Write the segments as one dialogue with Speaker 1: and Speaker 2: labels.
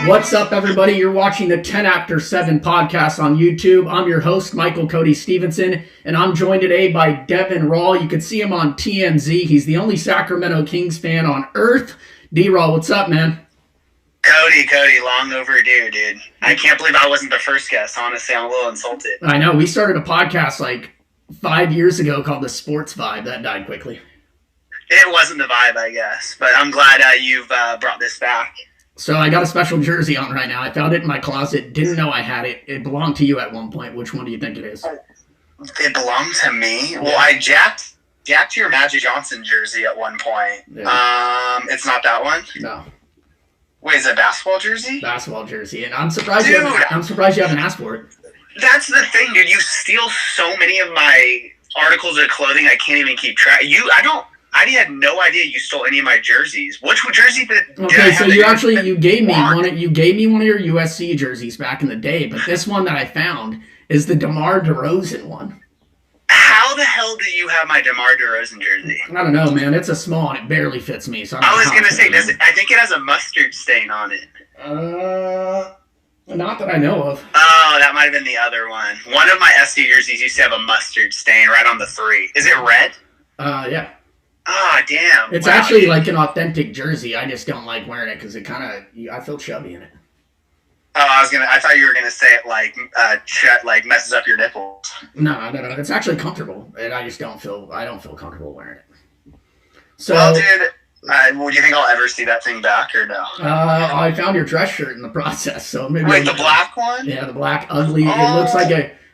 Speaker 1: What's up, everybody? You're watching the 10After7 podcast on YouTube. I'm your host, Michael Cody Stephenson, and I'm joined today by Deven Rall. You can see him on TMZ. He's the only Sacramento Kings fan on earth. D-Rall, what's up, man?
Speaker 2: Cody, long overdue, dude. I can't believe I wasn't the first guest. Honestly, I'm a little insulted.
Speaker 1: I know. We started a podcast like 5 years ago called The Sports Vibe. That died quickly.
Speaker 2: It wasn't the vibe, I guess, but I'm glad you've brought this back.
Speaker 1: So I got a special jersey on right now. I found it in my closet. Didn't know I had it. It belonged to you at one point. Which one do you think it is?
Speaker 2: It belonged to me? Yeah. Well, I jacked your Magic Johnson jersey at one point. Yeah. It's not that one?
Speaker 1: No.
Speaker 2: Wait, is it a basketball jersey?
Speaker 1: Basketball jersey, and I'm surprised you haven't asked for it.
Speaker 2: That's the thing, dude. You steal so many of my articles of clothing, I can't even keep track. I had no idea you stole any of my jerseys. Which jersey did
Speaker 1: Okay, so you gave me one of your USC jerseys back in the day, but this one that I found is the DeMar DeRozan one.
Speaker 2: How the hell do you have my DeMar DeRozan jersey?
Speaker 1: I don't know, man. It's a small and it barely fits me. So
Speaker 2: I was gonna say, I think it has a mustard stain on it.
Speaker 1: Not that I know of.
Speaker 2: Oh, that might have been the other one. One of my SD jerseys used to have a mustard stain right on the 3. Is it red?
Speaker 1: Yeah.
Speaker 2: Oh, damn.
Speaker 1: It's actually like an authentic jersey. I just don't like wearing it because it I feel chubby in it.
Speaker 2: Oh, I thought you were gonna say it like messes up your nipples.
Speaker 1: No. It's actually comfortable, and I don't feel comfortable wearing it. So,
Speaker 2: well, dude, do you think I'll ever see that thing back or no?
Speaker 1: I found your dress shirt in the process, so maybe.
Speaker 2: Wait, the black one?
Speaker 1: Yeah, the black ugly. Oh.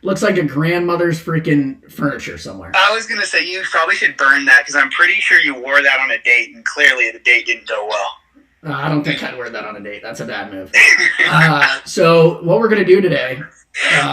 Speaker 1: It looks like a grandmother's freaking furniture somewhere.
Speaker 2: I was gonna say you probably should burn that because I'm pretty sure you wore that on a date, and clearly the date didn't go well.
Speaker 1: I don't think I'd wear that on a date. That's a bad move. So what we're going to do today,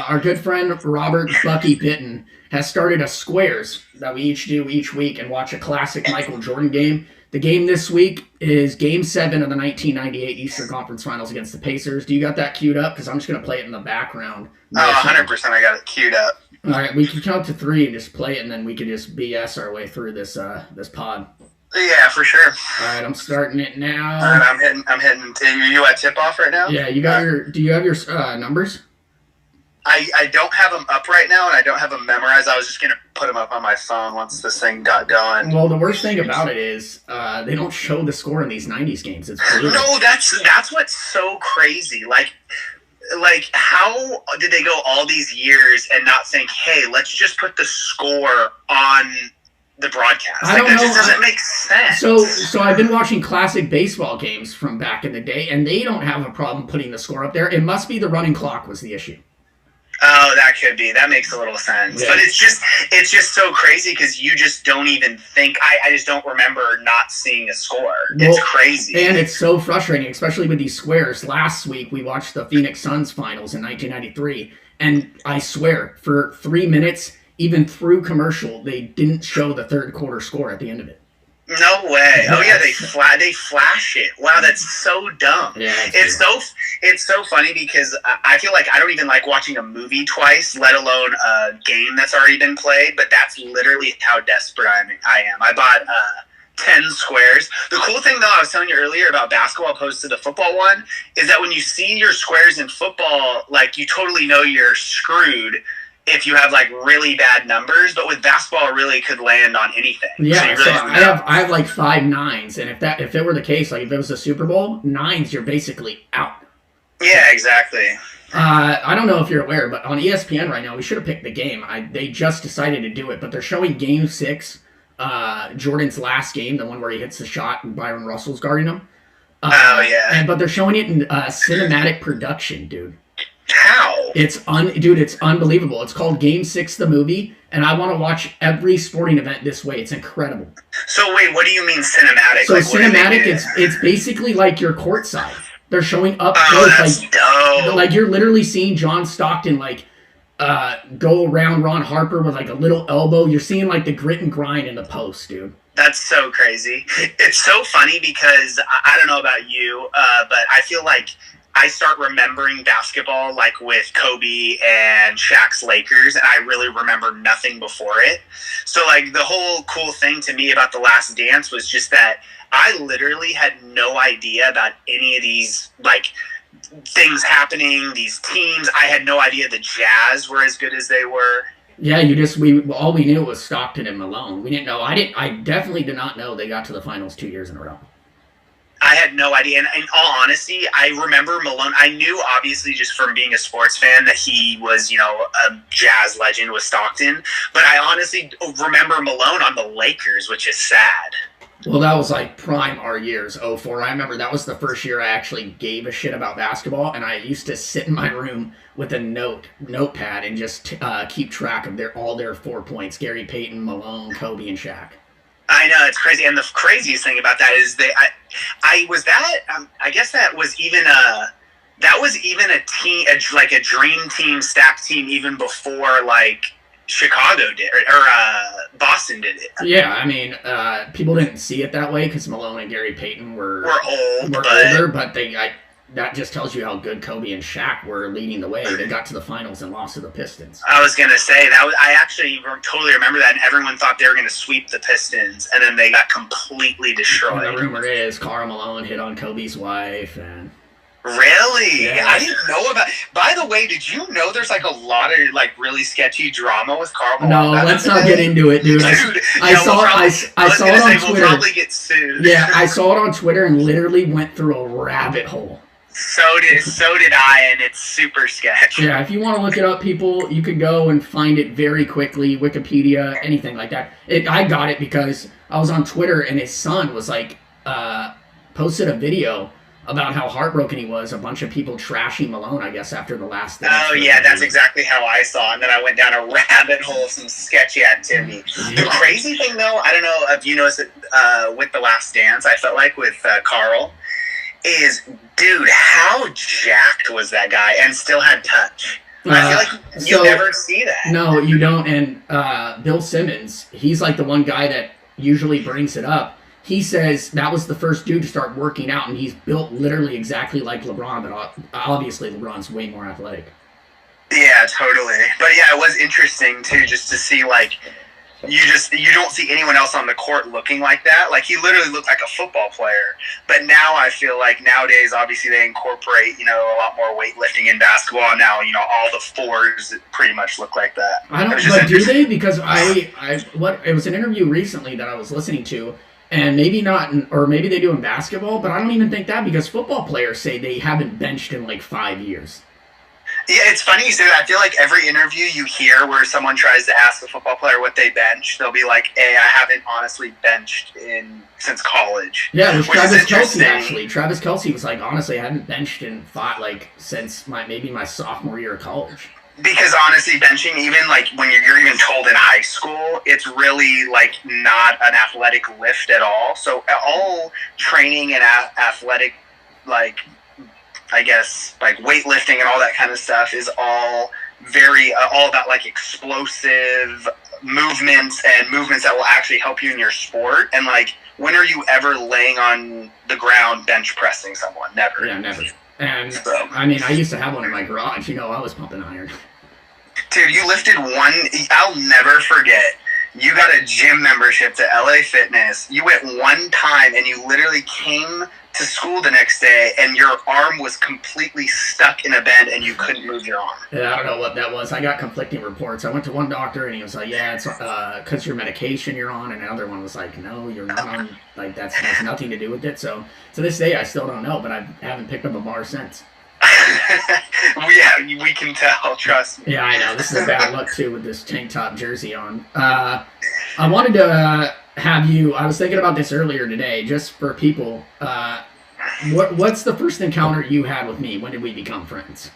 Speaker 1: our good friend Robert Bucky Pitton has started a squares that we each do each week and watch a classic Michael Jordan game. The game this week is Game 7 of the 1998 Eastern Conference Finals against the Pacers. Do you got that queued up? Because I'm just going to play it in the background.
Speaker 2: Oh, 100% I got it queued up.
Speaker 1: All right, we can count to 3 and just play it, and then we can just BS our way through this pod.
Speaker 2: Yeah, for sure.
Speaker 1: All right, I'm starting it now.
Speaker 2: All right, I'm hitting. Are you at tip off right now?
Speaker 1: Yeah, you got do you have your numbers?
Speaker 2: I don't have them up right now, and I don't have them memorized. I was just going to put them up on my phone once this thing got going.
Speaker 1: Well, the worst thing about it is they don't show the score in these 90s games. It's brutal.
Speaker 2: No, that's what's so crazy. Like, how did they go all these years and not think, hey, let's just put the score on the broadcast?
Speaker 1: I don't know.
Speaker 2: Just doesn't make sense.
Speaker 1: So I've been watching classic baseball games from back in the day, and they don't have a problem putting the score up there. It must be the running clock was the issue.
Speaker 2: Oh, that could be. That makes a little sense. Yeah. But it's just so crazy because you just don't even think. I just don't remember not seeing a score. It's crazy.
Speaker 1: And it's so frustrating, especially with these squares. Last week, we watched the Phoenix Suns finals in 1993, and I swear, for 3 minutes, even through commercial, they didn't show the third quarter score at the end of it.
Speaker 2: No way. Oh yeah, they flash it. Wow, that's so dumb.
Speaker 1: Yeah,
Speaker 2: it's so funny because I feel like I don't even like watching a movie twice, let alone a game that's already been played, but that's literally how desperate I am. I bought 10 squares. The cool thing, though, I was telling you earlier about basketball opposed to the football one, is that when you see your squares in football, like, you totally know you're screwed if you have like really bad numbers, but with basketball, it really could land on anything.
Speaker 1: Yeah, so I have like 5 9s, and if it were the case, like if it was the Super Bowl, 9s, you're basically out.
Speaker 2: Yeah, exactly.
Speaker 1: I don't know if you're aware, but on ESPN right now, we should have picked the game. They just decided to do it, but they're showing Game 6, Jordan's last game, the one where he hits the shot and Byron Russell's guarding him.
Speaker 2: Oh yeah.
Speaker 1: But they're showing it in cinematic production, dude.
Speaker 2: How?
Speaker 1: It's unbelievable. It's called Game 6, the movie, and I want to watch every sporting event this way. It's incredible.
Speaker 2: So wait, what do you mean cinematic?
Speaker 1: So like, cinematic, it's basically like you're courtside. They're showing up close.
Speaker 2: Oh, that's dope.
Speaker 1: Like you're literally seeing John Stockton go around Ron Harper with like a little elbow. You're seeing like the grit and grind in the post, dude.
Speaker 2: That's so crazy. It's so funny because I don't know about you, but I feel like I start remembering basketball like with Kobe and Shaq's Lakers, and I really remember nothing before it. So like the whole cool thing to me about The Last Dance was just that I literally had no idea about any of these like things happening, these teams. I had no idea the Jazz were as good as they were.
Speaker 1: Yeah, all we knew was Stockton and Malone. We didn't know. I definitely did not know they got to the finals 2 years in a row.
Speaker 2: I had no idea. And in all honesty, I remember Malone. I knew, obviously, just from being a sports fan, that he was, a Jazz legend with Stockton. But I honestly remember Malone on the Lakers, which is sad.
Speaker 1: Well, that was like prime our years, 04. I remember that was the first year I actually gave a shit about basketball, and I used to sit in my room with a notepad and just keep track of all their 4 points: Gary Payton, Malone, Kobe, and Shaq.
Speaker 2: I know, it's crazy. And the craziest thing about that is I guess that was even a team, like a dream team, stacked team, even before like Chicago did or Boston did it.
Speaker 1: Yeah, I mean, people didn't see it that way because Malone and Gary Payton were older, but that just tells you how good Kobe and Shaq were leading the way. They got to the finals and lost to the Pistons.
Speaker 2: I was gonna say I actually totally remember that, and everyone thought they were gonna sweep the Pistons, and then they got completely destroyed.
Speaker 1: And the rumor is Karl Malone hit on Kobe's wife, and
Speaker 2: really,
Speaker 1: yeah.
Speaker 2: I didn't know about. By the way, did you know there's like a lot of like really sketchy drama with Karl Malone?
Speaker 1: No, let's not get into it, dude. I saw it on Twitter.
Speaker 2: We'll probably get sued.
Speaker 1: Yeah, I saw it on Twitter and literally went through a rabbit hole.
Speaker 2: So did I, and it's super sketch.
Speaker 1: Yeah, if you want to look it up, people, you could go and find it very quickly, Wikipedia, anything like that. I got it because I was on Twitter, and his son was like, posted a video about how heartbroken he was. A bunch of people trashing Malone, I guess, after the last day.
Speaker 2: Oh, yeah, that's exactly how I saw it. And then I went down a rabbit hole of some sketchy activity. The crazy thing, though, I don't know if you noticed it with The Last Dance, I felt like with Carl, is, dude, how jacked was that guy and still had touch? I feel like you never see that.
Speaker 1: No, you don't. And Bill Simmons, he's like the one guy that usually brings it up. He says that was the first dude to start working out, and he's built literally exactly like LeBron, but obviously LeBron's way more athletic.
Speaker 2: Yeah, totally. But yeah, it was interesting too, just to see like you don't see anyone else on the court looking like that. Like he literally looked like a football player. But now I feel like nowadays, obviously they incorporate a lot more weightlifting in basketball. And now all the fours pretty much look like that.
Speaker 1: I don't. But do they? Because it was an interview recently that I was listening to. And maybe not, or maybe they do in basketball, but I don't even think that because football players say they haven't benched in like 5 years.
Speaker 2: Yeah, it's funny you say that. I feel like every interview you hear where someone tries to ask a football player what they bench, they'll be like, hey, I haven't honestly benched since college.
Speaker 1: Yeah, it was Travis Kelce, actually. Travis Kelce was like, honestly, I haven't benched since maybe my sophomore year of college.
Speaker 2: Because honestly, benching, even like when you're even told in high school, it's really like not an athletic lift at all. So all training and athletic, like I guess like weightlifting and all that kind of stuff is all very all about like explosive movements and movements that will actually help you in your sport. And like, when are you ever laying on the ground bench pressing someone? Never.
Speaker 1: Yeah, never. And, I mean, I used to have one in my garage. I was pumping iron.
Speaker 2: Dude, you lifted one. I'll never forget. You got a gym membership to LA Fitness. You went one time, and you literally came to school the next day, and your arm was completely stuck in a bend, and you couldn't move your arm.
Speaker 1: Yeah, I don't know what that was. I got conflicting reports. I went to one doctor, and he was like, yeah, it's because your medication you're on, and another one was like, no, you're not on. Like, that has nothing to do with it. So, to this day, I still don't know, but I haven't picked up a bar since.
Speaker 2: Yeah, we can tell, trust me.
Speaker 1: Yeah, I know. This is a bad look, too, with this tank top jersey on. I wanted to have you, I was thinking about this earlier today, just for people. What's the first encounter you had with me? When did we become friends?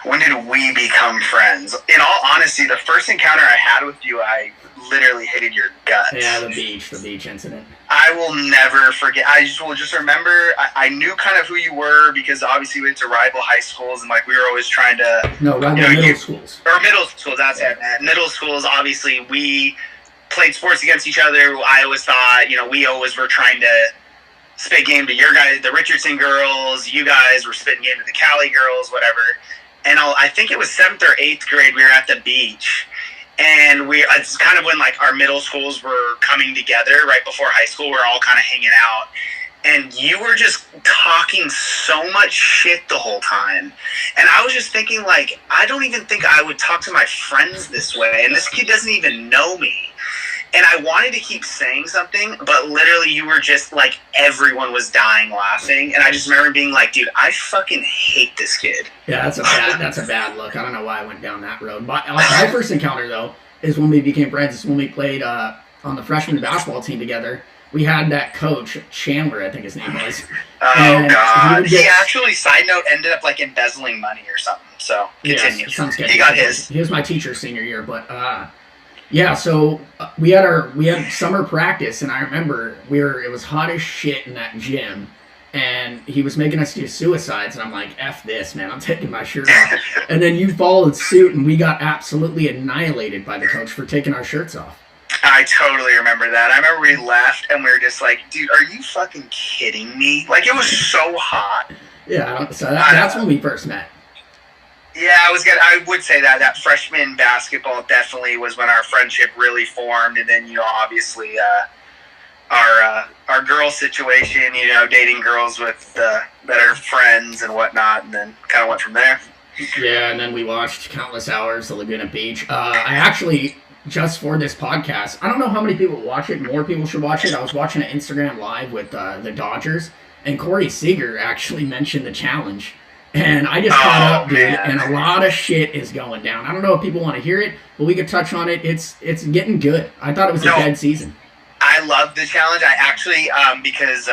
Speaker 2: When did we become friends? In all honesty, the first encounter I had with you, I literally hated your guts.
Speaker 1: Yeah, the beach incident.
Speaker 2: I will never forget. I will just remember, I knew kind of who you were because obviously we went to rival high schools and like we were always trying to...
Speaker 1: No, rival middle schools.
Speaker 2: Or middle schools, that's it, man. Middle schools, obviously, we played sports against each other. I always thought, we always were trying to spit game to your guys, the Richardson girls. You guys were spitting game to the Cali girls, whatever. And I think it was 7th or 8th grade, we were at the beach. And it's kind of when like our middle schools were coming together right before high school. We're all kind of hanging out. and you were just talking so much shit the whole time. And I was just thinking, like, I don't even think I would talk to my friends this way, and this kid doesn't even know me. And I wanted to keep saying something, but literally you were just, like, everyone was dying laughing. And I just remember being like, dude, I fucking hate this kid.
Speaker 1: Yeah, that's a bad look. I don't know why I went down that road. But my first encounter, though, is when we became friends. It's when we played on the freshman basketball team together. We had that coach, Chandler, I think his name was.
Speaker 2: Oh, God. He actually, side note, ended up, like, embezzling money or something. So, continue.
Speaker 1: Yes,
Speaker 2: he got his.
Speaker 1: He was my teacher senior year, but... yeah, so we had summer practice, and I remember it was hot as shit in that gym, and he was making us do suicides, and I'm like, F this, man, I'm taking my shirt off. And then you followed suit, and we got absolutely annihilated by the coach for taking our shirts off.
Speaker 2: I totally remember that. I remember we left, and we were just like, dude, are you fucking kidding me? Like, it was so hot.
Speaker 1: Yeah, so that's when we first met.
Speaker 2: Yeah, I would say that freshman basketball definitely was when our friendship really formed, and then obviously our girl situation, dating girls with that are friends and whatnot, and then kind of went from there.
Speaker 1: Yeah, and then we watched countless hours of Laguna Beach. I actually, just for this podcast, I don't know how many people watch it. More people should watch it. I was watching an Instagram Live with the Dodgers, and Corey Seager actually mentioned the challenge. And I just caught up, dude, and a lot of shit is going down. I don't know if people want to hear it, but we could touch on it. It's getting good. I thought it was a dead season.
Speaker 2: I love the challenge. I actually, because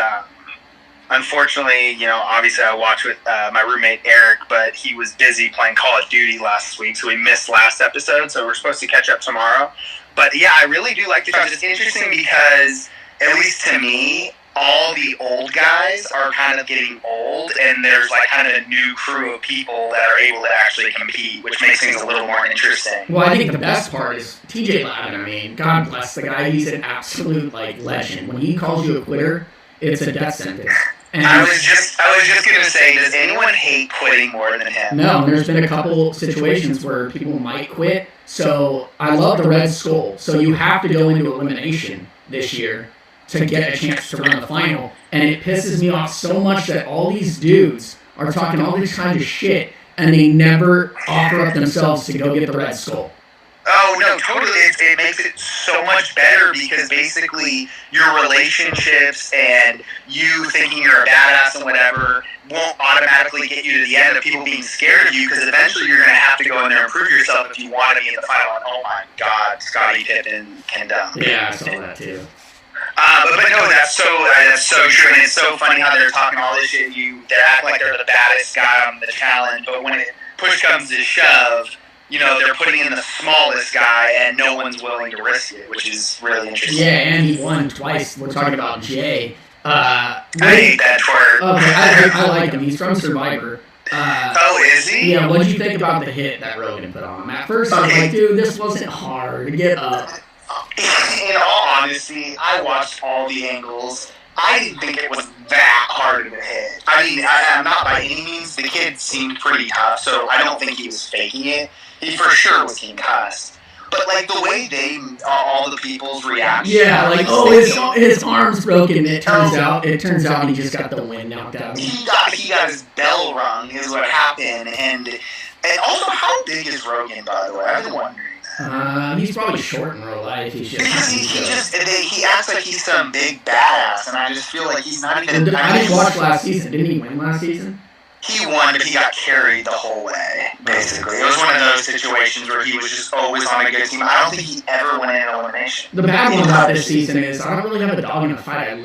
Speaker 2: unfortunately, obviously I watched with my roommate Eric, but he was busy playing Call of Duty last week, so we missed last episode, so we're supposed to catch up tomorrow. But yeah, I really do like the challenge. It's interesting because, at least to me, all the old guys are kind of getting old, and there's like kind of a new crew of people that are able to actually compete, which makes things a little more interesting.
Speaker 1: Well, I think the best part is TJ Lavin. I mean, God bless the guy. He's an absolute legend. When he calls you a quitter, it's a death sentence. And
Speaker 2: I was just gonna say, does anyone hate quitting more than him?
Speaker 1: No, there's been a couple situations where people might quit. So I love the Red Skull. So you have to go into elimination this year to get a chance to run the final, and it pisses me off so much that all these dudes are talking all these kinds of shit, and they never offer up themselves to go get the Red Skull.
Speaker 2: Oh, no, totally. It makes it so much better because basically your relationships and you thinking you're a badass and whatever won't automatically get you to the end of people being scared of you, because eventually you're going to have to go in there and prove yourself if you want to be in the final. And oh my God, Scottie Pippen can dunk.
Speaker 1: Yeah, I saw that too.
Speaker 2: But no, that's so true, and it's so funny how they're talking all this shit. They act like they're the baddest guy on the challenge, but when push comes to shove, they're putting in the smallest guy, and no one's willing to risk it, which is really interesting.
Speaker 1: Yeah, and he won twice. We're talking about Jay.
Speaker 2: I hate that twerk.
Speaker 1: Okay, I like him. He's from Survivor.
Speaker 2: Is he?
Speaker 1: Yeah, what did you think about the hit that Rogan put on him? At first, I was like, dude, this wasn't hard. Get up.
Speaker 2: In all honesty, I watched all the angles. I didn't think it was that hard of a hit. I mean, I'm not by any means. The kid seemed pretty tough, so I don't think he was faking it. He for sure was concussed. But like the way all the people's reactions.
Speaker 1: Yeah, like his arm's broken. It turns out he just got the wind knocked out.
Speaker 2: He got his bell rung is what happened, and also how big is Rogan, by the way? I've been wondering.
Speaker 1: He's probably short in real life. He
Speaker 2: acts like he's some big badass, and I just feel like he's not even.
Speaker 1: I didn't watch last season. Didn't he win last season?
Speaker 2: He won, but he got carried the whole way. Basically, it was one of those situations where he was just always on a good team. I don't think he ever went in elimination.
Speaker 1: The bad one about this season is I don't really have a dog in the fight.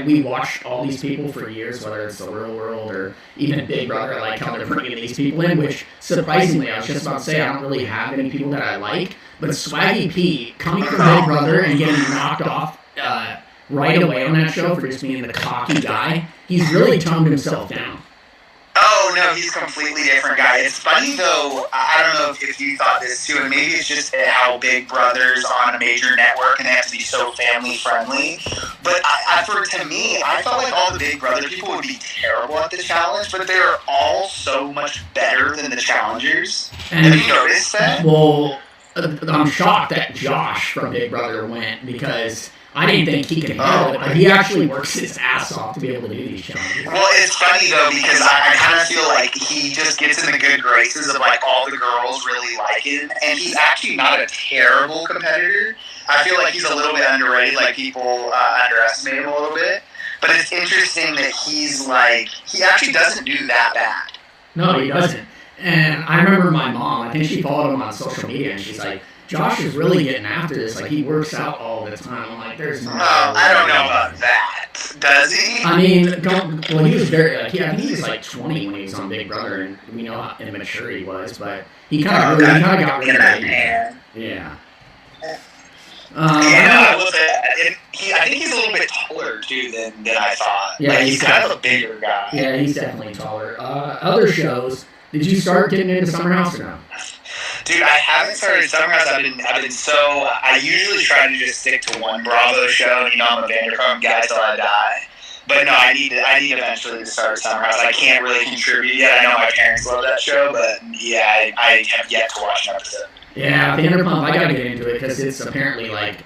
Speaker 1: We watched all these people for years, whether it's the Real World or even Big Brother. I like how they're bringing these people in, which surprisingly, I was just about to say, I don't really have any people that I like. But Swaggy P, coming from Big Brother and getting knocked off right away on that show for just being the cocky guy, he's really toned himself down.
Speaker 2: Oh, no, he's a completely different guy. It's funny, though, I don't know if you thought this, too, and maybe it's just how Big Brother's on a major network and they have to be so family-friendly, but to me, I felt like all the Big Brother people would be terrible at the challenge, but they're all so much better than the challengers.
Speaker 1: And
Speaker 2: have you noticed that?
Speaker 1: Well, I'm shocked that Josh from Big Brother went because I didn't think he could handle it, but he actually works his ass off to be able to do these challenges.
Speaker 2: Well, it's funny though because I kind of feel like he just gets in the good graces of like all the girls really like him, and he's actually not a terrible competitor. I feel like he's a little bit underrated, like people underestimate him a little bit. But it's interesting that he's like, he actually doesn't do that bad.
Speaker 1: No, he doesn't. And I remember my mom, I think she followed him on social media, and she's like, Josh is really getting after this. Like, he works out all the time. I'm like, there's no...
Speaker 2: I don't know about that. Does he?
Speaker 1: I mean, he was very... Like, I think he was like 20 when he was on Big Brother, and we know how immature he was, but he kind of got rid of it. Yeah.
Speaker 2: I will say, I think he's a little bit taller, too, than I thought.
Speaker 1: Yeah,
Speaker 2: like, he's kind of a bigger guy.
Speaker 1: Yeah, he's definitely taller. Other shows, did you start getting into Summer House or no?
Speaker 2: Dude, I haven't started Summer House. I usually try to just stick to one Bravo show, and I'm a Vanderpump guy till I die. But no, I need eventually to start Summer House. I can't really contribute yet. I know my parents love that show, but yeah, I have yet to watch an episode.
Speaker 1: Yeah, Vanderpump, I gotta get into it because it's apparently like,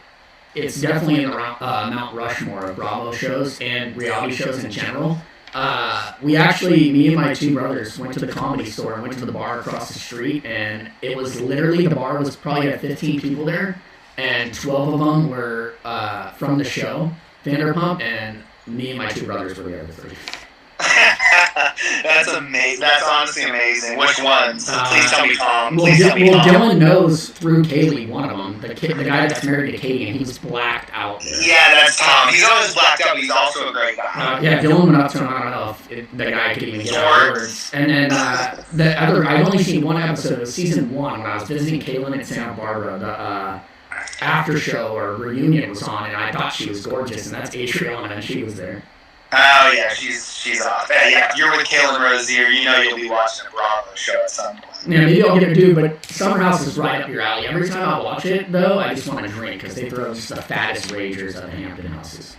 Speaker 1: it's definitely in the Mount Rushmore of Bravo shows and reality shows in general. Me and my two brothers went to the Comedy Store and went to the bar across the street, and it was literally, the bar was probably at 15 people there, and 12 of them were from the show, Vanderpump, and me and my two brothers were the other three.
Speaker 2: That's amazing. That's honestly amazing. Which ones? Please tell me Tom. Please tell me Tom.
Speaker 1: Dylan knows through Kaylee, one of them, the guy that's married to Katie, and he was blacked out there.
Speaker 2: Yeah, that's Tom. He's always blacked out, but he's also a great guy.
Speaker 1: Yeah, Dylan went up to him. I don't know if the guy could even get out words. And then I've only seen one episode. It was season 1 when I was visiting Kaylin in Santa Barbara. The after show or reunion was on, and I thought she was gorgeous, and that's Adriana, and she was there.
Speaker 2: Oh yeah, she's off. Yeah, if you're with Kaylin Rosier, you know you'll be watching a Bravo show at some point.
Speaker 1: Yeah, maybe I'll get a dude, but Summer House is right up your alley. Every time I watch it, though, I just want to drink because they throw just the fattest ragers at the Hampton houses.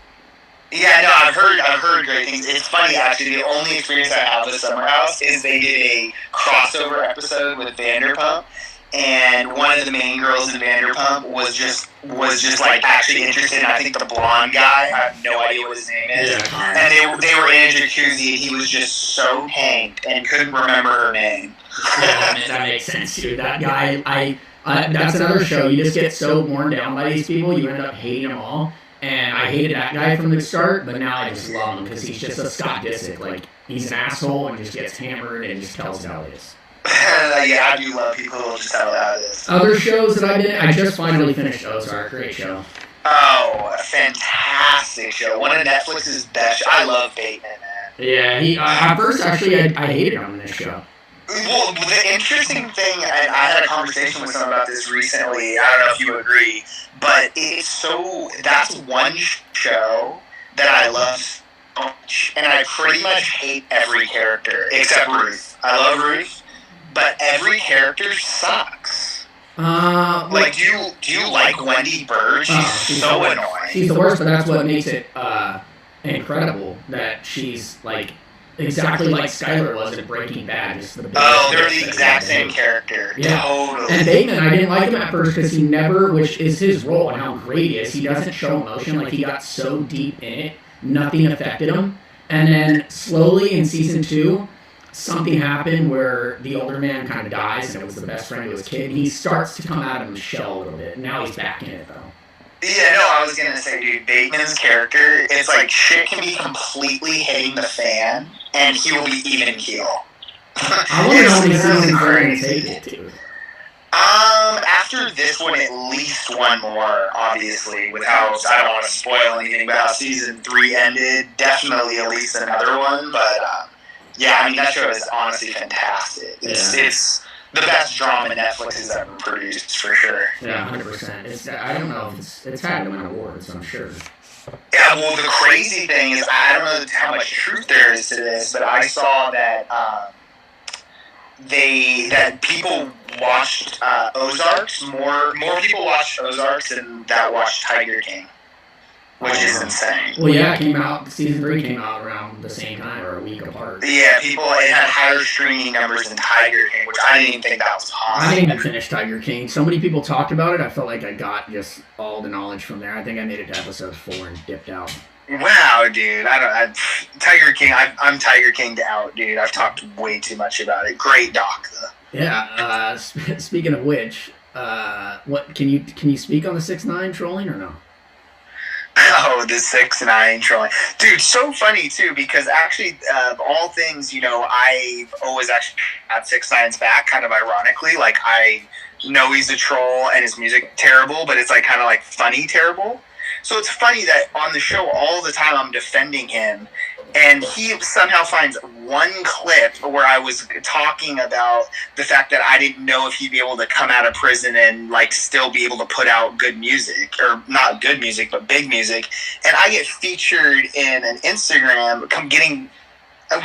Speaker 2: Yeah, no, I've heard great things. It's funny actually. The only experience I have with Summer House is they did a crossover episode with Vanderpump. And one of the main girls in Vanderpump was just like actually interested in, I think, the blonde guy. I have no idea what his name is. Yeah. And they were in a jacuzzi, and he was just so tanked and couldn't remember her name.
Speaker 1: Yeah, man, that makes sense, dude. That guy, that's another show. You just get so worn down by these people, you end up hating them all. And I hated that guy from the start, but now I just love him because he's just a Scott Disick. Like, he's an asshole and just gets hammered and just tells it how it is.
Speaker 2: Yeah, I do love people who just tell how it is.
Speaker 1: Other shows that I've been in, I just finally finished Ozark. Great show.
Speaker 2: Oh, a fantastic show. One of Netflix's best. I love Bateman, man.
Speaker 1: Yeah, at first, actually, I hated him in this show.
Speaker 2: Well, the interesting thing, and I had a conversation with someone about this recently, I don't know if you agree, but that's one show that I love so much, and I pretty much hate every character, except Ruth. I love Ruth. But every character sucks. Do you like Wendy Bird? She's so annoying.
Speaker 1: She's the worst, but that's what makes it incredible that she's like exactly like Skylar was in Breaking Bad. They're
Speaker 2: the exact same character.
Speaker 1: Yeah.
Speaker 2: Totally.
Speaker 1: And Bateman, I didn't like him at first because he never, which is his role and how great he is, he doesn't show emotion. Like, he got so deep in it, nothing affected him. And then slowly in season 2, something happened where the older man kind of dies, and it was the best friend of his kid. He starts to come out of his shell a little bit. Now he's back in it, though.
Speaker 2: Yeah, no, I was going to say, dude, Bateman's character, it's like shit can be completely hitting the fan, and he will be even keel.
Speaker 1: I wonder how many seasons they're going to take it to.
Speaker 2: After this one, at least one more, obviously, with how, I don't want to spoil anything about how season 3 ended. Definitely at least another one, but, yeah, I mean, that show is honestly fantastic. It's the best drama Netflix has ever produced, for sure.
Speaker 1: Yeah, 100%. I don't know if it's had to win awards, I'm sure.
Speaker 2: Yeah, well, the crazy thing is, I don't know how much truth there is to this, but I saw that that people watched Ozarks, more people watched Ozarks than that watched Tiger King. which is insane.
Speaker 1: Well, yeah, it came out. Season 3 came out around the same time or a week apart.
Speaker 2: Yeah, it had higher streaming numbers than Tiger King, which I didn't even think that was possible.
Speaker 1: I didn't even finish Tiger King. So many people talked about it. I felt like I got just all the knowledge from there. I think I made it to episode 4 and dipped out.
Speaker 2: Wow, dude! Tiger King. I'm Tiger Kinged out, dude. I've talked way too much about it. Great doc, though.
Speaker 1: Yeah. Speaking of which, what can you speak on the 6ix9ine trolling or no?
Speaker 2: Oh, the 6ix9ine trolling, dude. So funny too, because actually, of all things, I've always actually had 6ix9ine's back. Kind of ironically, like I know he's a troll and his music terrible, but it's like kind of like funny terrible. So it's funny that on the show all the time I'm defending him, and he somehow finds one clip where I was talking about the fact that I didn't know if he'd be able to come out of prison and like still be able to put out good music, or not good music, but big music. And I get featured in an Instagram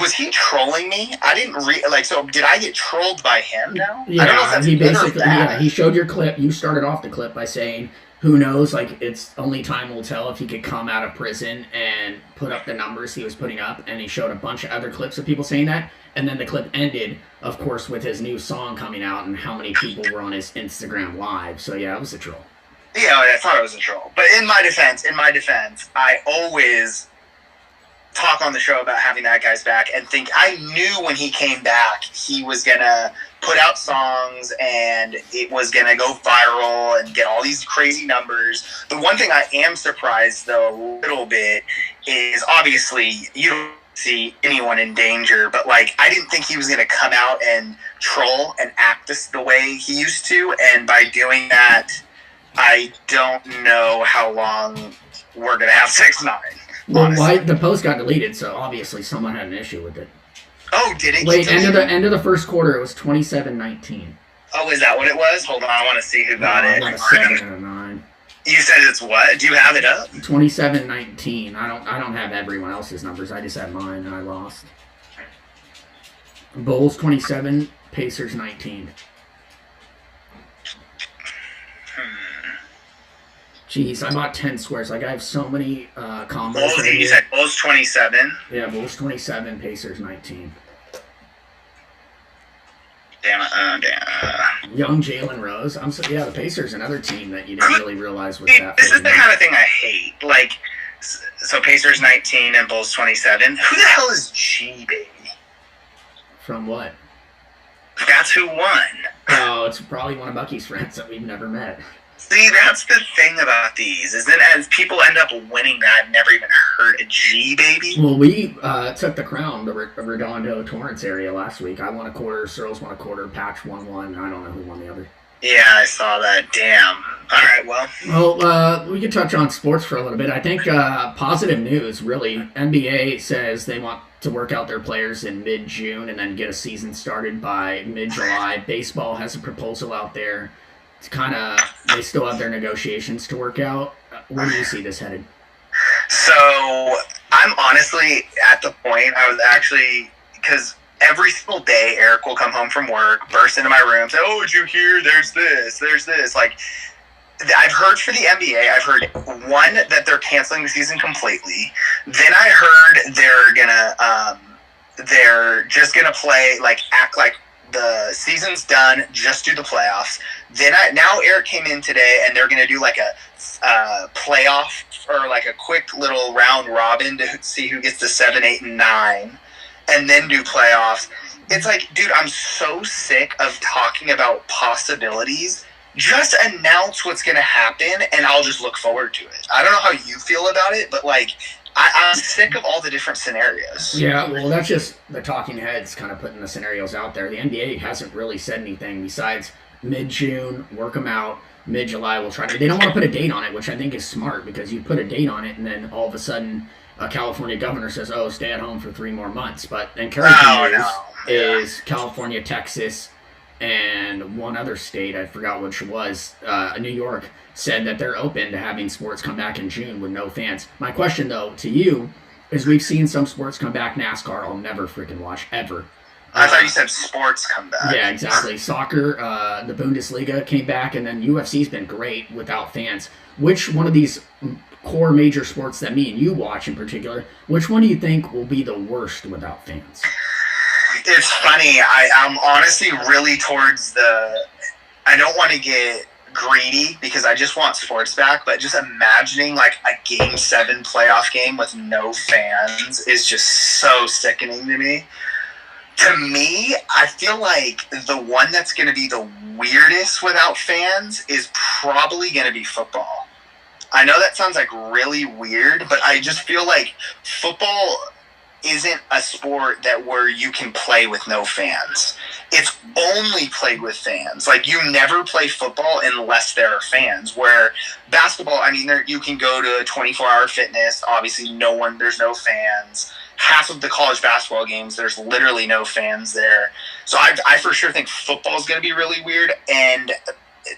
Speaker 2: was he trolling me? I didn't so did I get trolled by him now?
Speaker 1: Yeah,
Speaker 2: I don't know if that's
Speaker 1: he
Speaker 2: good or
Speaker 1: basically,
Speaker 2: bad.
Speaker 1: he showed your clip. You started off the clip by saying, who knows, like, it's only time will tell if he could come out of prison and put up the numbers he was putting up. And he showed a bunch of other clips of people saying that. And then the clip ended, of course, with his new song coming out and how many people were on his Instagram live. So, yeah, it was a troll.
Speaker 2: Yeah, I thought it was a troll. But in my defense, I always talk on the show about having that guy's back and think I knew when he came back he was going to put out songs and it was going to go viral and get all these crazy numbers. The one thing I am surprised, though, a little bit is obviously you don't see anyone in danger, but like I didn't think he was going to come out and troll and act the way he used to, and by doing that I don't know how long we're going to have 6ix9ine.
Speaker 1: Well, the post got deleted, so obviously someone had an issue with it.
Speaker 2: Oh, did it?
Speaker 1: Wait, end of the first quarter, it was 27-19.
Speaker 2: Oh, is that what it was? Hold on, I want to see who got it.
Speaker 1: I got a 7 and a 9.
Speaker 2: You said it's what? Do you have it up?
Speaker 1: 27-19. I don't have everyone else's numbers. I just have mine, and I lost. Bulls 27, Pacers 19. Jeez, I bought 10 squares. Like, I have so many combos.
Speaker 2: Bulls, you said Bulls 27?
Speaker 1: Yeah, Bulls 27, Pacers 19.
Speaker 2: Damn.
Speaker 1: Young Jalen Rose. The Pacers, another team that you didn't really realize was that.
Speaker 2: This is the kind of thing I hate. Like, so Pacers 19 and Bulls 27. Who the hell is G, baby?
Speaker 1: From what?
Speaker 2: That's who won.
Speaker 1: Oh, it's probably one of Bucky's friends that we've never met.
Speaker 2: See, that's the thing about these, is that as people end up winning that, I've never even heard a G, baby.
Speaker 1: Well, we took the crown, the Redondo Torrance area last week. I won a quarter, Searles won a quarter, Patch won one. I don't know who won the other.
Speaker 2: Yeah, I saw that. Damn. All right,
Speaker 1: well, we could touch on sports for a little bit. I think positive news, really. NBA says they want to work out their players in mid-June and then get a season started by mid-July. Baseball has a proposal out there. It's kind of, they still have their negotiations to work out. Where do you see this headed?
Speaker 2: So, I'm honestly at the point, I was actually, because every single day Eric will come home from work, burst into my room, say, oh, did you hear? There's this. Like, I've heard for the NBA, I've heard, one, that they're canceling the season completely. Then I heard they're just gonna play, like, act like the season's done, just do the playoffs. Then now Eric came in today, and they're going to do like a playoff or like a quick little round robin to see who gets the 7, 8, and 9, and then do playoffs. It's like, dude, I'm so sick of talking about possibilities. Just announce what's going to happen, and I'll just look forward to it. I don't know how you feel about it, but like, I'm sick of all the different scenarios.
Speaker 1: Yeah, well, that's just the talking heads kind of putting the scenarios out there. The NBA hasn't really said anything besides mid-June, work them out. Mid-July, we'll try to. They don't want to put a date on it, which I think is smart, because you put a date on it, and then all of a sudden a California governor says, oh, stay at home for 3 more months. But encouraging news is California, Texas, and one other state, I forgot which it was, New York, said that they're open to having sports come back in June with no fans. My question, though, to you is, we've seen some sports come back. NASCAR, I'll never freaking watch, ever.
Speaker 2: I thought you said sports come back.
Speaker 1: Yeah, exactly. Soccer, the Bundesliga came back, and then UFC's been great without fans. Which one of these core major sports that me and you watch in particular, which one do you think will be the worst without fans?
Speaker 2: It's funny. I'm honestly really towards the... I don't want to get greedy because I just want sports back, but just imagining like a Game 7 playoff game with no fans is just so sickening to me. To me, I feel like the one that's going to be the weirdest without fans is probably going to be football. I know that sounds like really weird, but I just feel like football isn't a sport that where you can play with no fans. It's only played with fans. Like, you never play football unless there are fans. Where basketball, I mean, you can go to 24-hour fitness. Obviously, there's no fans. Half of the college basketball games, there's literally no fans there. So I for sure think football is going to be really weird, and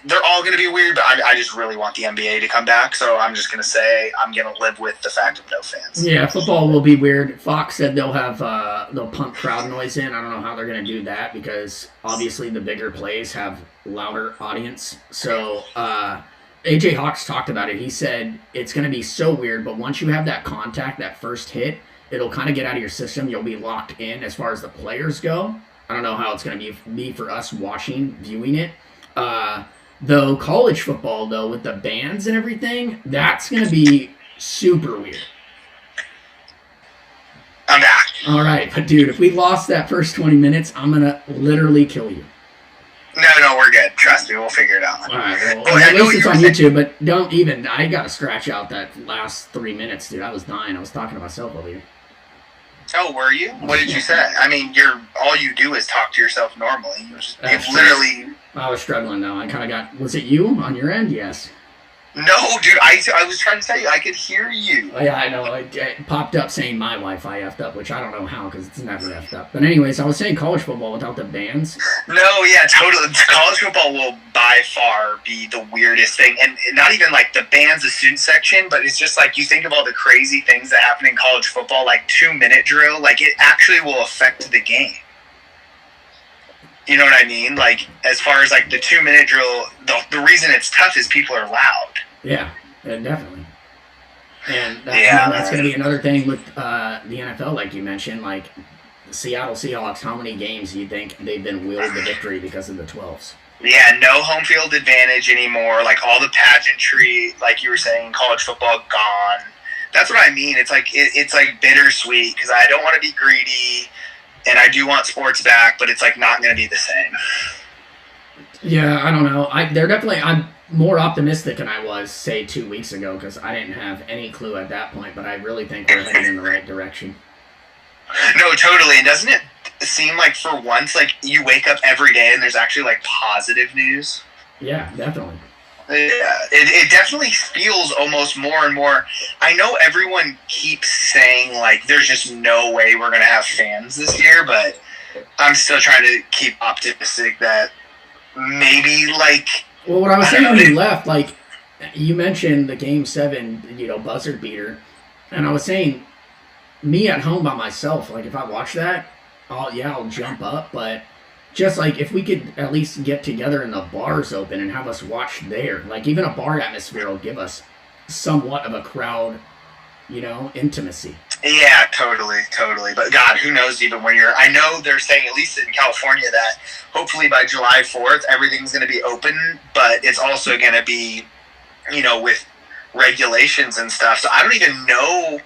Speaker 2: they're all going to be weird, but I just really want the NBA to come back, so I'm just going to say I'm going to live with the fact of no fans.
Speaker 1: Yeah, football will be weird. Fox said they'll pump crowd noise in. I don't know how they're going to do that because obviously the bigger plays have louder audience. So AJ Hawks talked about it. He said it's going to be so weird, but once you have that contact, that first hit, it'll kind of get out of your system. You'll be locked in as far as the players go. I don't know how it's going to be for us viewing it. Though college football, though, with the bands and everything, that's going to be super weird.
Speaker 2: I'm back.
Speaker 1: All right, but dude, if we lost that first 20 minutes, I'm going to literally kill you.
Speaker 2: No, we're good. Trust me, we'll figure it out.
Speaker 1: All right, well, at least it's on YouTube, but don't even, I got to scratch out that last 3 minutes, dude. I was dying. I was talking to myself over here.
Speaker 2: Oh, were you? What did you say? I mean, all you do is talk to yourself normally. You've literally...
Speaker 1: I was struggling, though. I kind of got... Was it you on your end? Yes.
Speaker 2: No, dude, I was trying to tell you, I could hear you.
Speaker 1: Oh, yeah, I know. It popped up saying my Wi-Fi effed up, which I don't know how, because it's never effed up. But anyways, I was saying college football without the bands.
Speaker 2: No, yeah, totally. College football will by far be the weirdest thing. And not even like the bands, the student section, but it's just like you think of all the crazy things that happen in college football, like 2-minute drill, like it actually will affect the game. You know what I mean? Like, as far as like the 2-minute drill, the reason it's tough is people are loud.
Speaker 1: Yeah, definitely. And that's going to be another thing with the NFL, like you mentioned. Like, the Seattle Seahawks, how many games do you think they've been willed to victory because of the 12s?
Speaker 2: Yeah, no home field advantage anymore. Like, all the pageantry, like you were saying, college football gone. That's what I mean. It's like it's like bittersweet because I don't want to be greedy, and I do want sports back, but it's like not going to be the same.
Speaker 1: Yeah, I don't know. I'm more optimistic than I was, say, 2 weeks ago, because I didn't have any clue at that point, but I really think we're heading in the right direction.
Speaker 2: No, totally. And doesn't it seem like for once, like, you wake up every day and there's actually, like, positive news?
Speaker 1: Yeah, definitely.
Speaker 2: Yeah, it definitely feels almost more and more. I know everyone keeps saying, like, there's just no way we're going to have fans this year, but I'm still trying to keep optimistic that maybe, like...
Speaker 1: Well, what I was saying when you left, like, you mentioned the Game 7, buzzer beater, and I was saying, me at home by myself, like, if I watch that, I'll jump up, but just, like, if we could at least get together and the bars open and have us watch there, like, even a bar atmosphere will give us somewhat of a crowd, intimacy.
Speaker 2: Yeah, totally. But God, who knows even when I know they're saying, at least in California, that hopefully by July 4th, everything's going to be open, but it's also going to be, with regulations and stuff. So I don't even know.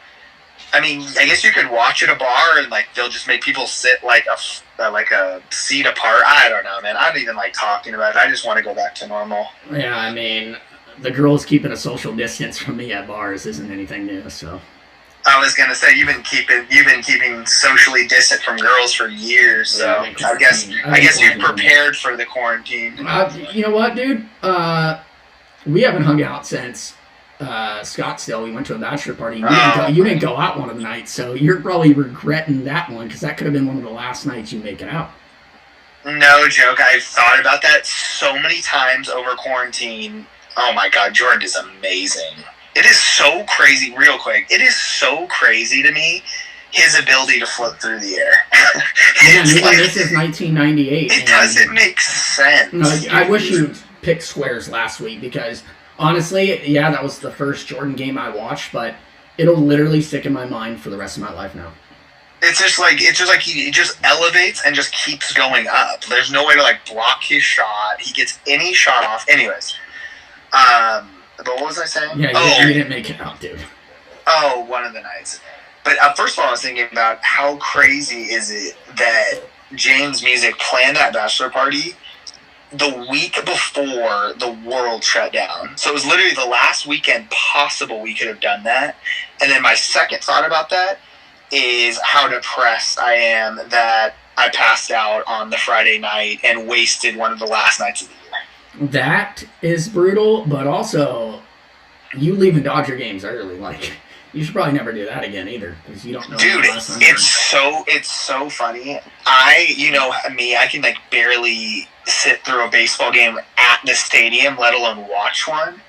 Speaker 2: I mean, I guess you could watch at a bar and, like, they'll just make people sit like a seat apart. I don't know, man. I don't even like talking about it. I just want to go back to normal.
Speaker 1: Yeah, I mean, the girls keeping a social distance from me at bars isn't anything new, so...
Speaker 2: I was gonna say you've been keeping socially distant from girls for years, so yeah, I guess you've prepared for the quarantine.
Speaker 1: You know what, dude? We haven't hung out since Scottsdale. We went to a bachelor party. You didn't go out one of the nights, so you're probably regretting that one because that could have been one of the last nights you make it out.
Speaker 2: No joke. I've thought about that so many times over quarantine. Oh my God, Jordan is amazing. It is so crazy, real quick. It is so crazy to me his ability to float through the air.
Speaker 1: Yeah, even like, this is 1998.
Speaker 2: It doesn't make sense.
Speaker 1: No, I wish you picked squares last week because, honestly, yeah, that was the first Jordan game I watched, but it'll literally stick in my mind for the rest of my life now.
Speaker 2: It's just like he just elevates and just keeps going up. There's no way to like block his shot. He gets any shot off. Anyways, but what was I saying?
Speaker 1: Yeah, you didn't make it out, dude.
Speaker 2: Oh, one of the nights. But first of all, I was thinking about how crazy is it that James Music planned that bachelor party the week before the world shut down. So it was literally the last weekend possible we could have done that. And then my second thought about that is how depressed I am that I passed out on the Friday night and wasted one of the last nights of the year.
Speaker 1: That is brutal, but also you leaving Dodger games early. Like, you should probably never do that again either, because you don't know.
Speaker 2: Dude, it's so funny. I can like barely sit through a baseball game at the stadium, let alone watch one.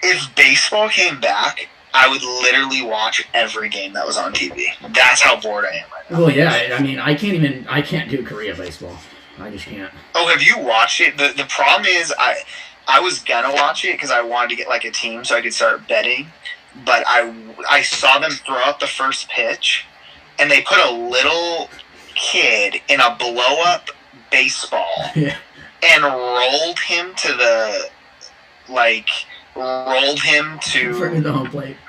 Speaker 2: If baseball came back, I would literally watch every game that was on TV. That's how bored I am right now.
Speaker 1: Well, yeah, I mean, I can't do Korea baseball. I just can't.
Speaker 2: Oh, have you watched it? The problem is I was gonna watch it because I wanted to get like a team so I could start betting, but I saw them throw out the first pitch, and they put a little kid in a blow-up baseball and rolled him to the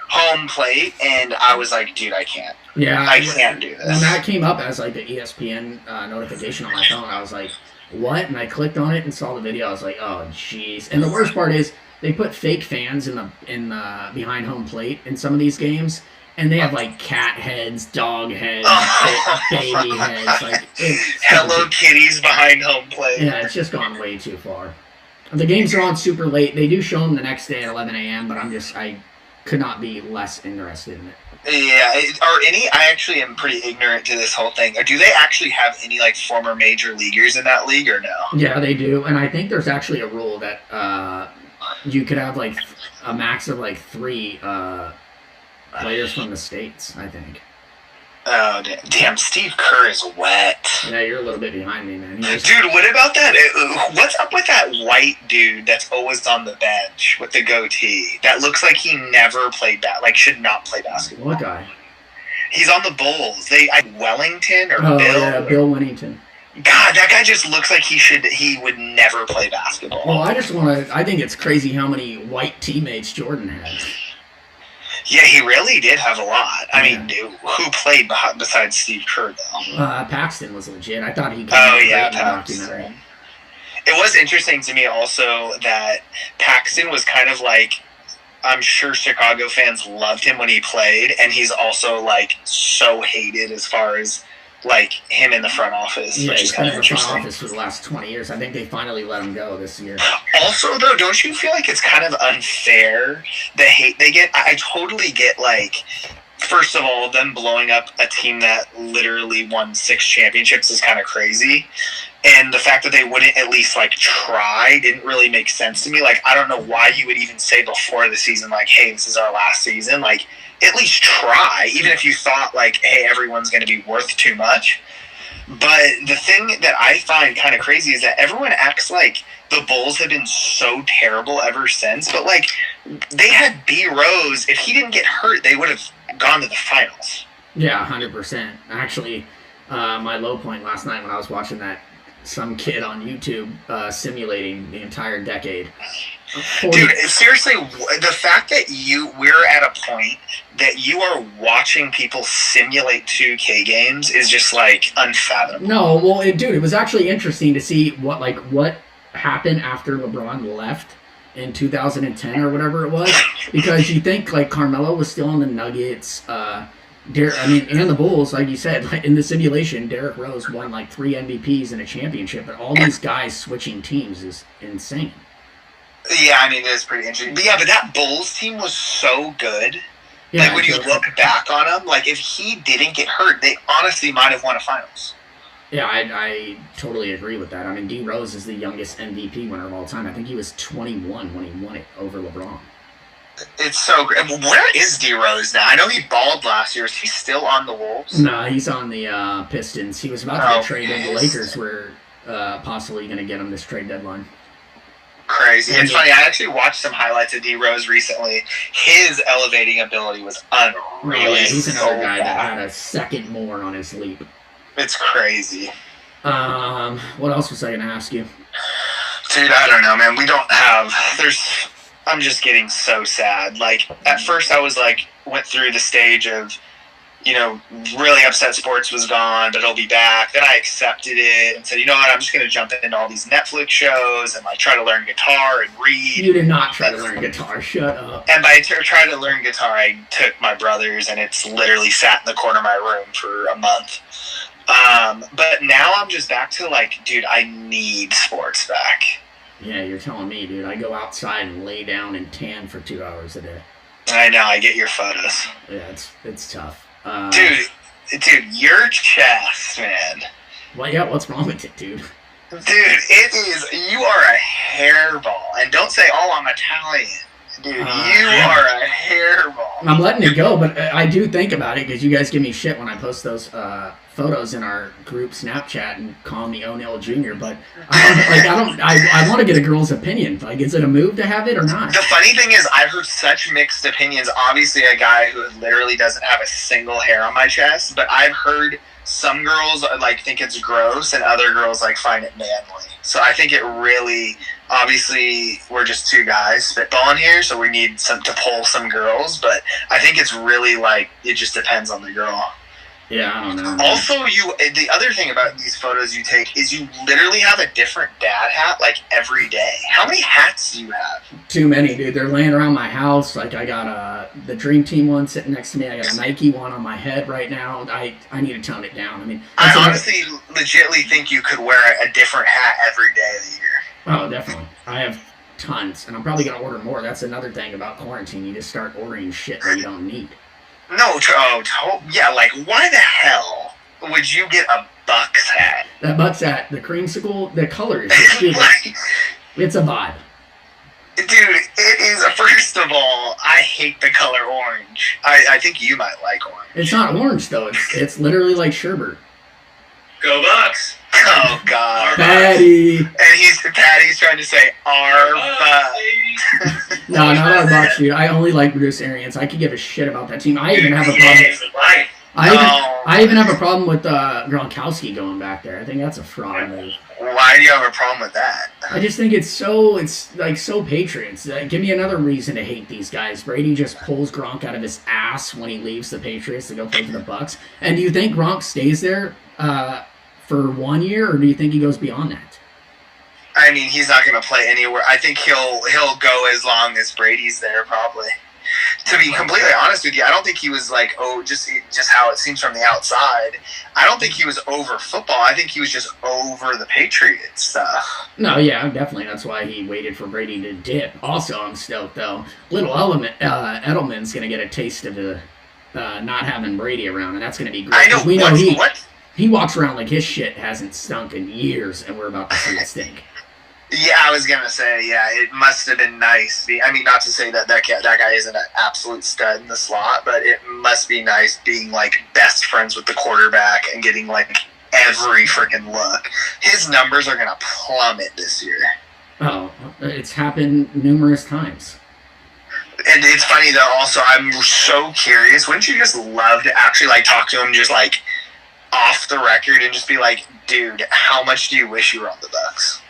Speaker 2: home plate, and I was like, dude, I can't.
Speaker 1: Yeah,
Speaker 2: I can't do this.
Speaker 1: When that came up as like the ESPN notification on my phone, I was like, what? And I clicked on it and saw the video. I was like, oh, jeez. And the worst part is they put fake fans in the behind home plate in some of these games, and they have like cat heads, dog heads, baby heads, like
Speaker 2: Hello Kitties behind home plate.
Speaker 1: Yeah, it's just gone way too far. The games are on super late. They do show them the next day at 11 a.m., but I could not be less interested in it.
Speaker 2: Yeah, I actually am pretty ignorant to this whole thing. Do they actually have any like former major leaguers in that league or no?
Speaker 1: Yeah, they do, and I think there's actually a rule that you could have like a max of like 3 players from the States, I think.
Speaker 2: Oh, damn, Steve Kerr is wet.
Speaker 1: Yeah, you're a little bit behind me, man.
Speaker 2: Dude, what about that? What's up with that white dude that's always on the bench with the goatee? That looks like he never played should not play basketball.
Speaker 1: What guy?
Speaker 2: He's on the Bulls. Wellington or Bill?
Speaker 1: Yeah, Bill Wennington.
Speaker 2: God, that guy just looks like he would never play basketball.
Speaker 1: Well, I think it's crazy how many white teammates Jordan had.
Speaker 2: Yeah, he really did have a lot. I mean, who played besides Steve Kerr, though?
Speaker 1: Paxton was legit. I thought he could
Speaker 2: Paxton. It was interesting to me also that Paxton was kind of like, I'm sure Chicago fans loved him when he played, and he's also like so hated as far as like him in the front office.
Speaker 1: Yeah,
Speaker 2: which is kind of interesting.
Speaker 1: In the front office for the last 20 years. I think they finally let him go this year.
Speaker 2: Also, though, don't you feel like it's kind of unfair the hate they get? I totally get, like, first of all, them blowing up a team that literally won 6 championships is kind of crazy. And the fact that they wouldn't at least, like, try didn't really make sense to me. Like, I don't know why you would even say before the season, like, hey, this is our last season. Like, at least try, even if you thought, like, hey, everyone's going to be worth too much. But the thing that I find kind of crazy is that everyone acts like the Bulls have been so terrible ever since. But, like, they had B. Rose. If he didn't get hurt, they would have gone to the finals.
Speaker 1: Yeah, 100%. Actually, my low point last night when I was watching that, some kid on YouTube simulating the entire decade.
Speaker 2: Dude, seriously, the fact that we're at a point that you are watching people simulate 2K games is just, like, unfathomable.
Speaker 1: No, well, it was actually interesting to see what happened after LeBron left in 2010 or whatever it was, because you think, like, Carmelo was still on the Nuggets, and the Bulls, like you said, in the simulation, Derrick Rose won, like, 3 MVPs and a championship, but all these guys switching teams is insane.
Speaker 2: Yeah, I mean, it is pretty interesting. But that Bulls team was so good. Yeah, like, when you look back on them, like, if he didn't get hurt, they honestly might have won a finals.
Speaker 1: Yeah, I totally agree with that. I mean, D. Rose is the youngest MVP winner of all time. I think he was 21 when he won it over LeBron.
Speaker 2: It's so great. Where is D Rose now? I know he balled last year. Is he still on the Wolves?
Speaker 1: No, he's on the Pistons. He was about to get traded. The Lakers were possibly going to get him this trade deadline.
Speaker 2: Crazy. It's funny. I actually watched some highlights of D Rose recently. His elevating ability was unreal.
Speaker 1: Oh, yeah, he's another guy that had a second more on his leap.
Speaker 2: It's crazy.
Speaker 1: What else was I going to ask you?
Speaker 2: Dude, I don't know, man. We don't have. I'm just getting so sad. Like, at first I was like, went through the stage of, really upset sports was gone, but it'll be back. Then I accepted it and said, you know what, I'm just going to jump into all these Netflix shows and, like, try to learn guitar and read.
Speaker 1: You did not try to learn guitar. Shut up.
Speaker 2: And by trying to learn guitar, I took my brother's, and it's literally sat in the corner of my room for a month. But now I'm just back to, like, dude, I need sports back.
Speaker 1: Yeah, you're telling me, dude. I go outside and lay down and tan for 2 hours a day.
Speaker 2: I know. I get your photos.
Speaker 1: Yeah, it's tough.
Speaker 2: Dude, your chest, man.
Speaker 1: Well, yeah, what's wrong with it, dude?
Speaker 2: Dude, it is. You are a hairball. And don't say, oh, I'm Italian. Dude, you are a hairball.
Speaker 1: I'm letting it go, but I do think about it because you guys give me shit when I post those photos in our group Snapchat and call me O'Neal Jr. But I want to get a girl's opinion. Like, is it a move to have it or not?
Speaker 2: The funny thing is, I've heard such mixed opinions. Obviously, a guy who literally doesn't have a single hair on my chest, but I've heard some girls like think it's gross, and other girls like find it manly. So I think it really. Obviously, we're just two guys spitballing here, so we need to pull some girls. But I think it's really like it just depends on the girl.
Speaker 1: Yeah, I don't know.
Speaker 2: Also, the other thing about these photos you take is you literally have a different dad hat like every day. How many hats do you have?
Speaker 1: Too many, dude. They're laying around my house. Like I got the Dream Team one sitting next to me. I got a Nike one on my head right now. I need to tone it down. I mean,
Speaker 2: I honestly, legitimately think you could wear a different hat every day of the year.
Speaker 1: Oh, definitely. I have tons, and I'm probably going to order more. That's another thing about quarantine. You just start ordering shit that you don't need.
Speaker 2: No, yeah, like, why the hell would you get a Bucks hat?
Speaker 1: That Bucks hat, the creamsicle, the color is just stupid. It's a vibe.
Speaker 2: Dude, it is, first of all, I hate the color orange. I think you might like orange.
Speaker 1: It's not orange, though. It's literally like sherbet.
Speaker 2: Go Bucks! Oh, God.
Speaker 1: Patty!
Speaker 2: And Patty's trying to say, our Bucks.
Speaker 1: No, not our Bucks, dude. I only like Bruce Arians. I could give a shit about that team. I even have a problem. I even have a problem with Gronkowski going back there. I think that's a fraud move.
Speaker 2: Why do you have a problem with that?
Speaker 1: I just think it's so Patriots. Give me another reason to hate these guys. Brady just pulls Gronk out of his ass when he leaves the Patriots to go play for the Bucks. And do you think Gronk stays there for 1 year, or do you think he goes beyond that?
Speaker 2: I mean, he's not going to play anywhere. I think he'll go as long as Brady's there, probably. To be completely honest with you, I don't think he was like, just how it seems from the outside. I don't think he was over football. I think he was just over the Patriots stuff.
Speaker 1: No, yeah, definitely. That's why he waited for Brady to dip. Also, I'm stoked, though. Little Edelman's going to get a taste of the not having Brady around, and that's going to be great.
Speaker 2: I know.
Speaker 1: He walks around like his shit hasn't stunk in years, and we're about to see it stink.
Speaker 2: Yeah, I was going to say, yeah, it must have been nice. I mean, not to say that guy isn't an absolute stud in the slot, but it must be nice being, like, best friends with the quarterback and getting, like, every freaking look. His numbers are going to plummet this year.
Speaker 1: Oh, it's happened numerous times.
Speaker 2: And it's funny, though, also, I'm so curious. Wouldn't you just love to actually, like, talk to him just, like, off the record and just be like, dude, how much do you wish you were on the Bucks?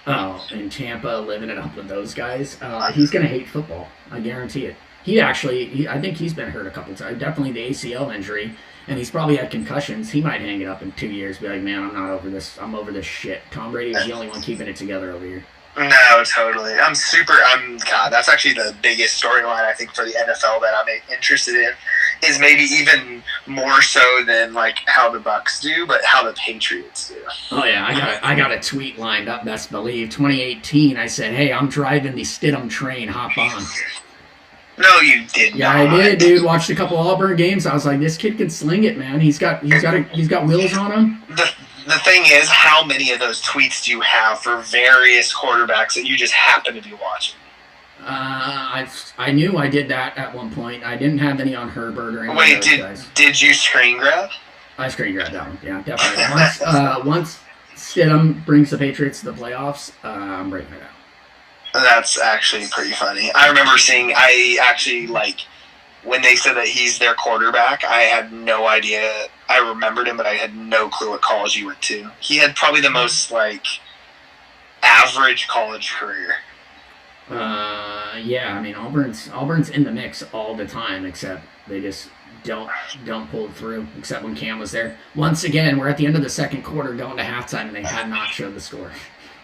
Speaker 1: Oh, in Tampa, living it up with those guys. He's going to hate football. I guarantee it. I think he's been hurt a couple times. Definitely the ACL injury, and he's probably had concussions. He might hang it up in 2 years, be like, man, I'm not over this. I'm over this shit. Tom Brady is the only one keeping it together over here.
Speaker 2: No, totally. God, that's actually the biggest storyline, I think, for the NFL that I'm interested in, is maybe even more so than, like, how the Bucks do, but how the Patriots do.
Speaker 1: Oh, yeah, I got a tweet lined up, best believe. 2018, I said, hey, I'm driving the Stidham train, hop on.
Speaker 2: No, you did
Speaker 1: not. Yeah, I did, dude. Watched a couple Auburn games. I was like, this kid can sling it, man. He's got wheels on him.
Speaker 2: The thing is, how many of those tweets do you have for various quarterbacks that you just happen to be watching?
Speaker 1: I knew I did that at one point. I didn't have any on Herbert or any
Speaker 2: Wait,
Speaker 1: of those guys.
Speaker 2: did you screen grab?
Speaker 1: I screen grabbed that one. Yeah, definitely. Once Stidham brings the Patriots to the playoffs, I'm breaking it out.
Speaker 2: That's actually pretty funny. I remember when they said that he's their quarterback, I had no idea. I remembered him, but I had no clue what college he went to. He had probably the most, average college career.
Speaker 1: Yeah, I mean, Auburn's in the mix all the time, except they just don't pull through, except when Cam was there. Once again, we're at the end of the second quarter going to halftime, and they had not showed the score.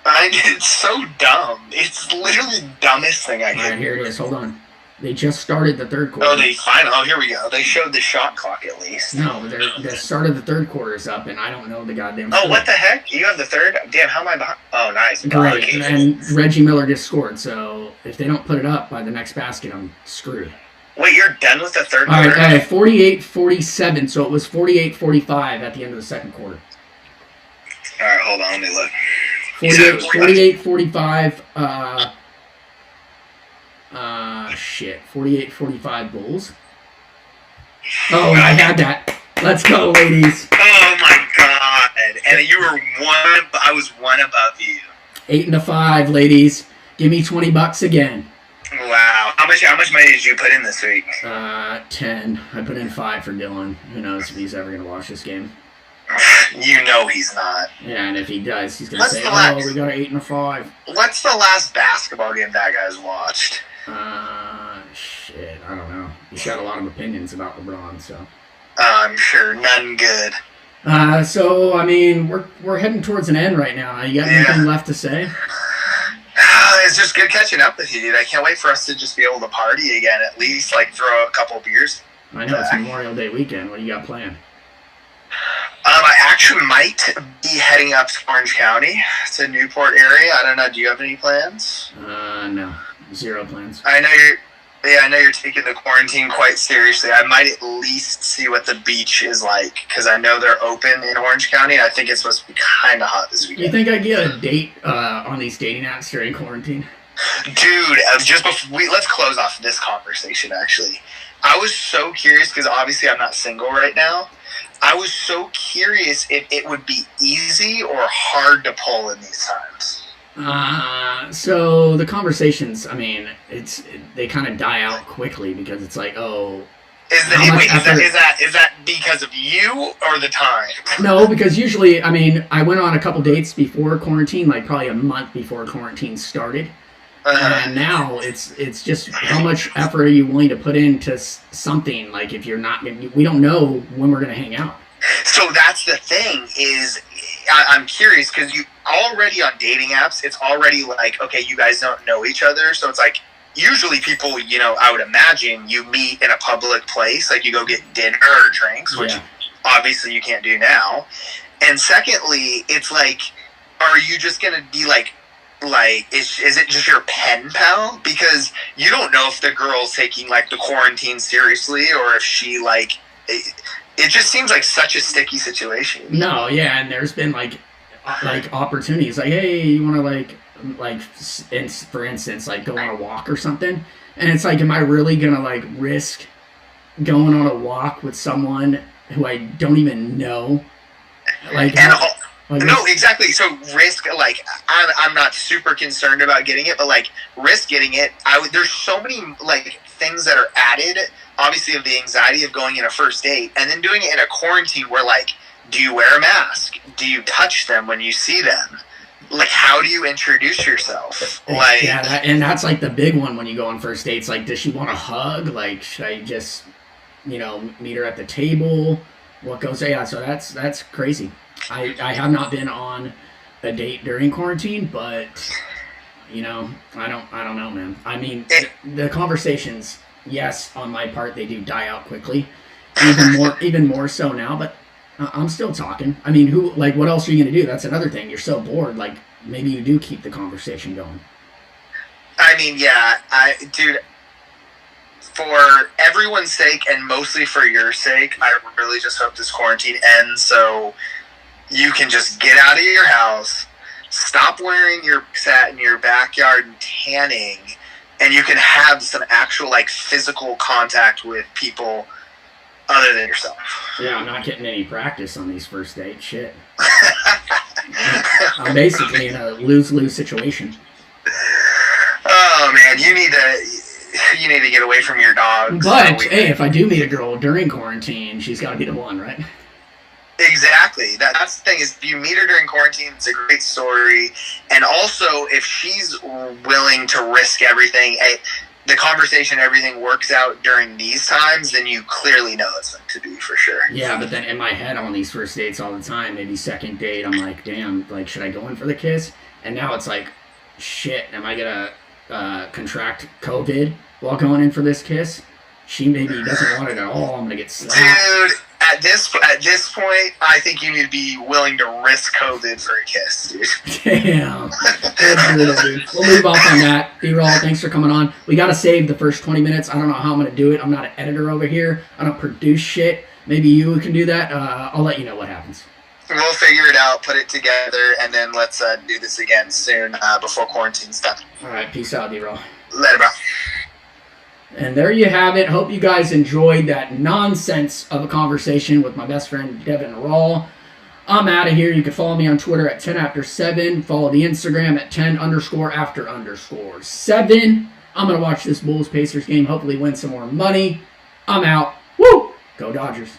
Speaker 2: It's so dumb. It's literally the dumbest thing I can.
Speaker 1: All right, here it is. Hold on. They just started the third quarter.
Speaker 2: Oh, here we go. They showed the shot clock at least.
Speaker 1: No, the start of the third quarter is up, and I don't know the goddamn
Speaker 2: score. Oh, what the heck? You have the third? Damn, how am I behind? Oh, nice.
Speaker 1: Great. And Reggie Miller just scored, so if they don't put it up by the next basket, I'm screwed.
Speaker 2: Wait, you're done with the third quarter?
Speaker 1: All right, 48-47, so it was 48-45 at the end of the second quarter.
Speaker 2: All right, hold on, let me look.
Speaker 1: 48-45, 48-45 Bulls. Oh, I had that. Let's go, ladies.
Speaker 2: Oh, my God. And I was one above you.
Speaker 1: 8-5, ladies. Give me $20 again.
Speaker 2: Wow. How much money did you put in this week?
Speaker 1: 10. I put in 5 for Dylan. Who knows if he's ever going to watch this game.
Speaker 2: You know he's not.
Speaker 1: Yeah, and if he does, he's going to say, oh, we got 8-5.
Speaker 2: What's the last basketball game that guy's watched?
Speaker 1: Shit, I don't know. He's got a lot of opinions about LeBron, so.
Speaker 2: I'm sure. None good.
Speaker 1: So, I mean, we're heading towards an end right now. You got anything left to say?
Speaker 2: It's just good catching up with you, dude. I can't wait for us to just be able to party again, at least, throw a couple beers.
Speaker 1: I know, it's Memorial Day weekend. What do you got planned?
Speaker 2: I actually might be heading up to Orange County. It's a Newport area. I don't know. Do you have any plans?
Speaker 1: No. 0 plans.
Speaker 2: I know you're taking the quarantine quite seriously. I might at least see what the beach is like, because I know they're open in Orange County. I think it's supposed to be kind of hot this weekend.
Speaker 1: You think I'd get a date on these dating apps during quarantine?
Speaker 2: Dude, just before let's close off this conversation, actually. I was so curious, because obviously I'm not single right now. I was so curious if it would be easy or hard to pull in these times.
Speaker 1: So the conversations, I mean, they kind of die out quickly, because it's like, oh.
Speaker 2: Is that because of you or the time?
Speaker 1: No, because usually, I mean, I went on a couple dates before quarantine, probably a month before quarantine started. And now it's just how much effort are you willing to put into something? If you're not, we don't know when we're going to hang out.
Speaker 2: So that's the thing is, I'm curious, because you already on dating apps, it's already okay, you guys don't know each other. So it's usually people, I would imagine you meet in a public place, you go get dinner or drinks, which obviously you can't do now. And secondly, it's are you just going to be is it just your pen pal? Because you don't know if the girl's taking the quarantine seriously, or if she it just seems like such a sticky situation.
Speaker 1: No, yeah, and there's been opportunities hey, you want to for instance go on a walk or something, and it's am I really gonna risk going on a walk with someone who I don't even know?
Speaker 2: No, exactly. So risk, I'm not super concerned about getting it, but risk getting it. There's so many things that are added, obviously, of the anxiety of going in a first date, and then doing it in a quarantine where do you wear a mask? Do you touch them when you see them? How do you introduce yourself?
Speaker 1: And that's the big one when you go on first dates. Does she want a hug? Should I just meet her at the table? What goes? Yeah, so that's crazy. I have not been on a date during quarantine, but I don't know, man. I mean, the conversations, yes, on my part, they do die out quickly, even more so now. But I'm still talking. I mean, what else are you gonna do? That's another thing. You're so bored. Maybe you do keep the conversation going.
Speaker 2: I mean, yeah, dude. For everyone's sake, and mostly for your sake, I really just hope this quarantine ends so you can just get out of your house, stop wearing your sat in your backyard and tanning, and you can have some actual like physical contact with people other than yourself.
Speaker 1: Yeah, I'm not getting any practice on these first dates. Shit. I'm basically in a lose-lose situation.
Speaker 2: Oh man, you need to get away from your dog.
Speaker 1: But hey, if I do meet a girl during quarantine, she's got to be the one, right?
Speaker 2: Exactly. That's the thing is, if you meet her during quarantine, it's a great story. And also, if she's willing to risk everything, the conversation, everything works out during these times, then you clearly know it's meant to be for sure.
Speaker 1: Yeah, but then in my head, on these first dates all the time, maybe second date, I'm like, damn, like, should I go in for the kiss? And now it's like, shit, am I gonna contract COVID while going in for this kiss? She maybe doesn't want it at all. I'm gonna get slapped.
Speaker 2: Dude, at this point, I think you need to be willing to risk COVID for a kiss, dude.
Speaker 1: Damn. That's brutal, dude. We'll leave off on that. D-Roll, thanks for coming on. We got to save the first 20 minutes. I don't know how I'm going to do it. I'm not an editor over here. I don't produce shit. Maybe you can do that. I'll let you know what happens.
Speaker 2: We'll figure it out, put it together, and then let's do this again soon before quarantine's done.
Speaker 1: All right. Peace out, D-Roll.
Speaker 2: Later, bro.
Speaker 1: And there you have it. Hope you guys enjoyed that nonsense of a conversation with my best friend, Deven Rall. I'm out of here. You can follow me on Twitter at 10After7. Follow the Instagram at 10_after_7. I'm going to watch this Bulls-Pacers game, hopefully win some more money. I'm out. Woo! Go Dodgers.